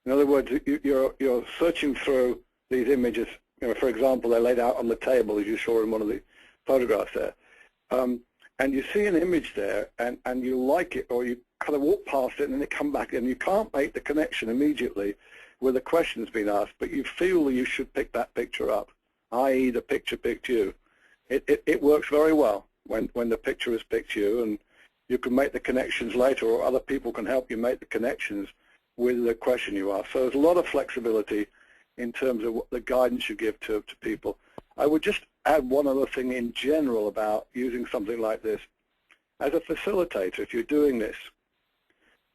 [SPEAKER 2] In other words, you're searching through these images. For example, they're laid out on the table, as you saw in one of the photographs there. And you see an image there, and you like it, or you kind of walk past it, and then you come back, and you can't make the connection immediately where the question's been asked, but you feel that you should pick that picture up, i.e. the picture picked you. It works very well when the picture has picked you, and you can make the connections later, or other people can help you make the connections with the question you ask. So there's a lot of flexibility in terms of what the guidance you give to people. I would just add one other thing in general about using something like this. As a facilitator, if you're doing this,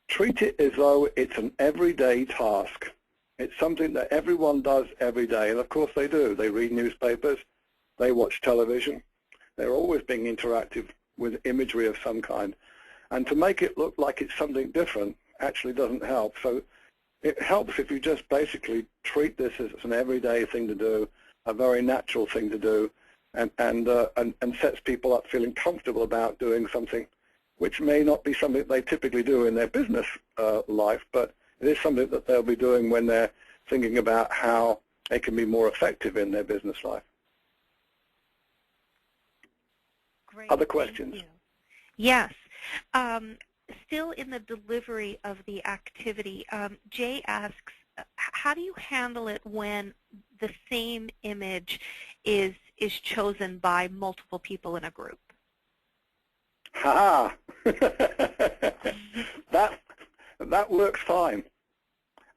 [SPEAKER 2] treat it as though it's an everyday task. It's something that everyone does every day, and of course they do. They read newspapers, they watch television. They're always being interactive with imagery of some kind. And to make it look like it's something different actually doesn't help. So it helps if you just basically treat this as an everyday thing to do, a very natural thing to do, and sets people up feeling comfortable about doing something which may not be something they typically do in their business life, but it is something that they'll be doing when they're thinking about how they can be more effective in their business life.
[SPEAKER 1] Great.
[SPEAKER 2] Other questions?
[SPEAKER 1] Yes. Still in the delivery of the activity, Jay asks, how do you handle it when the same image is chosen by multiple people in a group?
[SPEAKER 2] Ha! That works fine.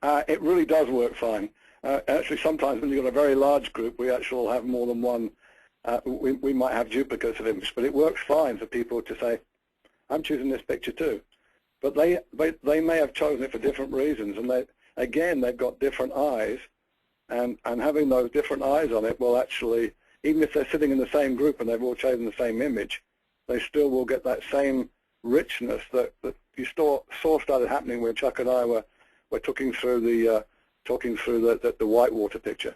[SPEAKER 2] It really does work fine. Actually, sometimes when you've got a very large group, we actually will have more than one. We might have duplicates of images, but it works fine for people to say, I'm choosing this picture too. But they may have chosen it for different reasons, and they've got different eyes, and having those different eyes on it will actually, even if they're sitting in the same group and they've all chosen the same image, they still will get that same richness that you saw started happening when Chuck and I were talking through the whitewater picture.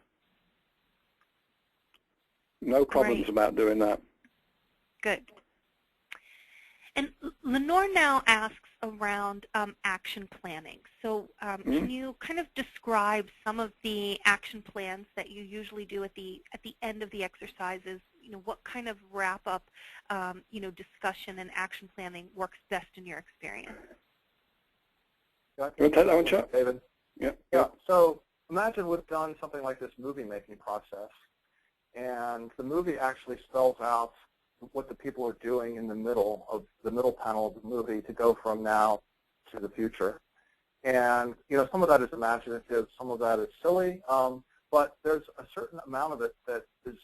[SPEAKER 2] No problems about doing that.
[SPEAKER 1] Good. And Lenore now asks around action planning. So can you kind of describe some of the action plans that you usually do at the end of the exercises? You know, what kind of wrap-up, discussion and action planning works best in your experience?
[SPEAKER 3] Yeah,
[SPEAKER 2] you want to take that one, Chuck?
[SPEAKER 3] David?
[SPEAKER 2] Yeah.
[SPEAKER 3] So imagine we've done something like this movie-making process, and the movie actually spells out what the people are doing in the middle panel of the movie to go from now to the future. And some of that is imaginative, some of that is silly, but there's a certain amount of it that is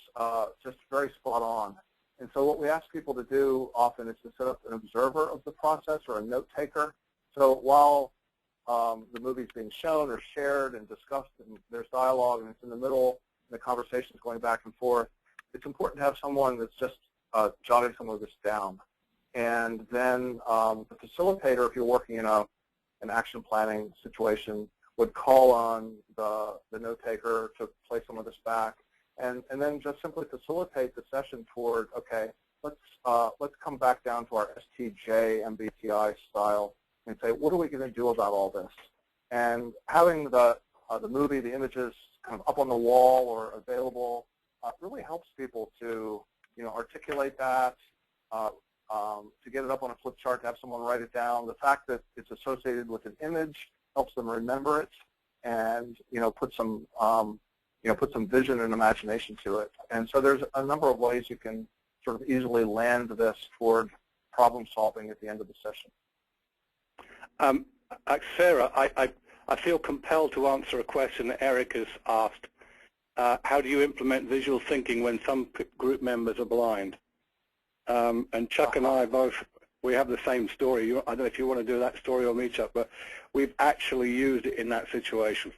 [SPEAKER 3] just very spot on. And so what we ask people to do often is to set up an observer of the process or a note taker. So while the movie's being shown or shared and discussed and there's dialogue and it's in the middle and the conversation's going back and forth, it's important to have someone that's just jotting some of this down. And then the facilitator, if you're working in an action planning situation, would call on the note taker to play some of this back, and then just simply facilitate the session toward, okay, let's come back down to our STJ MBTI style and say, what are we going to do about all this? And having the movie, the images kind of up on the wall or available really helps people to articulate that, to get it up on a flip chart, to have someone write it down. The fact that it's associated with an image helps them remember it, and put some vision and imagination to it. And so there's a number of ways you can sort of easily land this toward problem solving at the end of the session.
[SPEAKER 2] Sarah, I feel compelled to answer a question that Eric has asked. How do you implement visual thinking when some group members are blind? And Chuck and I both, we have the same story. I don't know if you want to do that story or me, Chuck, but we've actually used it in that situation.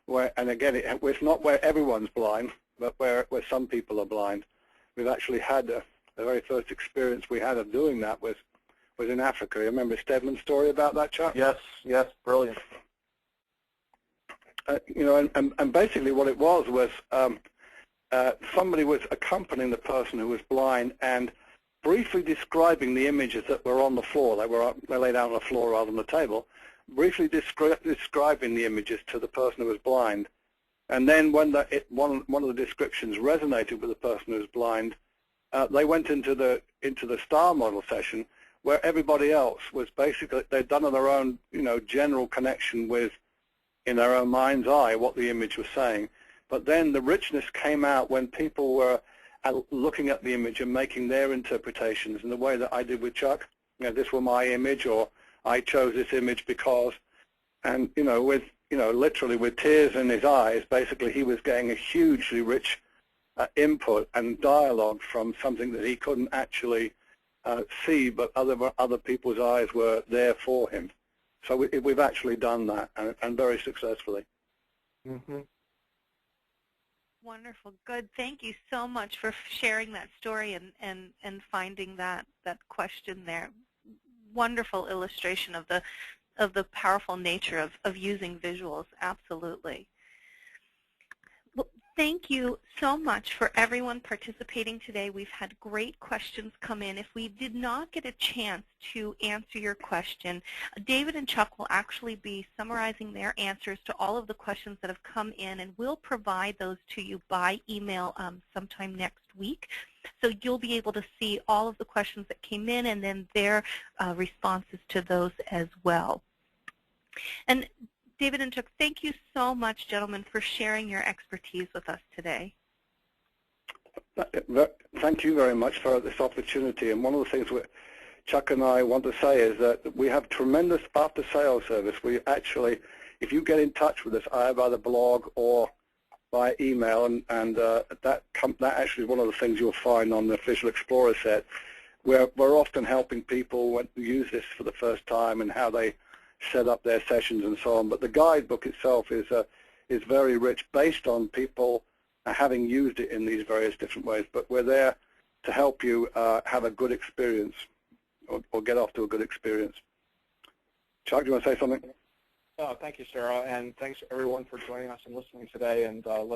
[SPEAKER 2] And again, it's not where everyone's blind, but where some people are blind. We've actually had the very first experience we had of doing that was in Africa. You remember Stedman's story about that, Chuck?
[SPEAKER 3] Yes, brilliant.
[SPEAKER 2] And basically what it was somebody was accompanying the person who was blind and briefly describing the images that were on the floor. They laid out on the floor rather than the table, briefly describing the images to the person who was blind. And then when one of the descriptions resonated with the person who was blind, they went into the star model session where everybody else was basically, they'd done on their own, general connection with, in their own mind's eye, what the image was saying. But then the richness came out when people were looking at the image and making their interpretations in the way that I did with Chuck. This was my image, or I chose this image because, and literally with tears in his eyes, basically he was getting a hugely rich input and dialogue from something that he couldn't actually see, but other people's eyes were there for him. So we've actually done that, and very successfully.
[SPEAKER 3] Mm-hmm.
[SPEAKER 1] Wonderful. Good. Thank you so much for sharing that story and finding that question there. Wonderful illustration of the powerful nature of using visuals. Absolutely. Well, thank you so much for everyone participating today. We've had great questions come in. If we did not get a chance to answer your question, David and Chuck will actually be summarizing their answers to all of the questions that have come in, and we'll provide those to you by email sometime next week. So you'll be able to see all of the questions that came in and then their responses to those as well. And David and Chuck, thank you so much, gentlemen, for sharing your expertise with us today.
[SPEAKER 2] Thank you very much for this opportunity. And one of the things Chuck and I want to say is that we have tremendous after-sales service. We actually, if you get in touch with us either by the blog or by email, and that actually is one of the things you'll find on the Visual Explorer set. we're often helping people when they use this for the first time and how they set up their sessions and so on. But the guidebook itself is very rich based on people having used it in these various different ways. But we're there to help you have a good experience or get off to a good experience. Chuck, do you want to say something?
[SPEAKER 3] Thank you, Sarah, and thanks everyone for joining us and listening today. And let